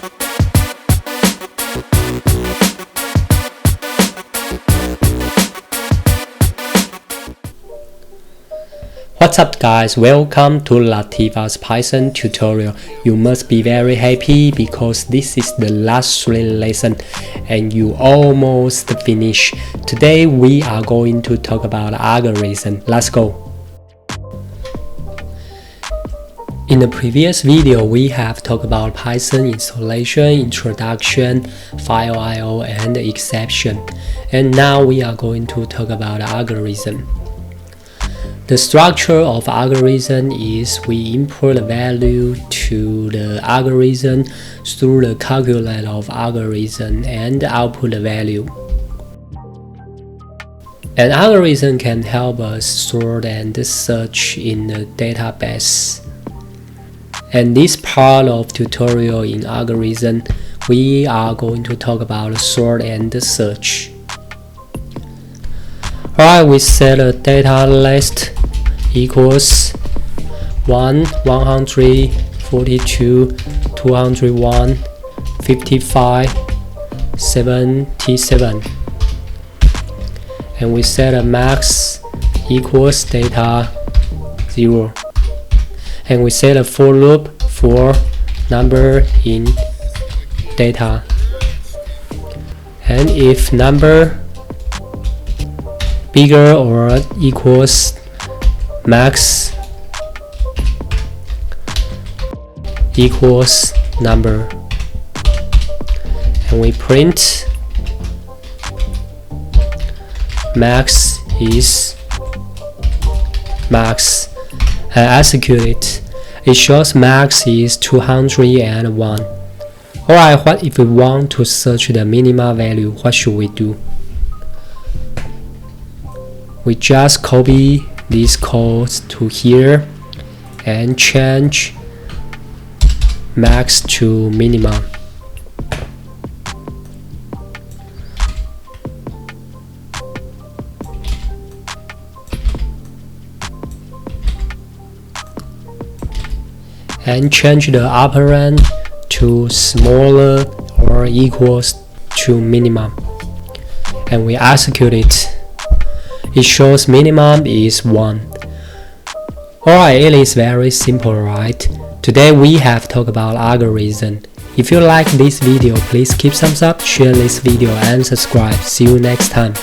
What's up guys, welcome to Lativa's Python tutorial. You must be very happy because this is the last 3 lessons and you almost finish. Today we are going to talk about algorithm. Let's go. In the previous video, we have talked about Python installation, introduction, file I/O, and exception. And now we are going to talk about algorithm. The structure of algorithm is we input the value to the algorithm through the calculator of algorithm and output the value. An algorithm can help us sort and search in the database. And this part of tutorial in algorithm, we are going to talk about sort and search. Alright, we set a data list equals 1, 100, 42, 201, 55, 77. And we set a max equals data 0. And we set a for loop for number in data. And if number bigger or equals max equals number, and we print max is max and execute it. It shows max is 201. Alright, what if we want to search the minimum value? What should we do? We just copy these codes to here and change max to minimum. And change the operand to smaller or equals to minimum. And we execute it. It shows minimum is 1. Alright, it is very simple, right? Today we have talked about algorithm. If you like this video, please keep thumbs up, share this video and subscribe. See you next time.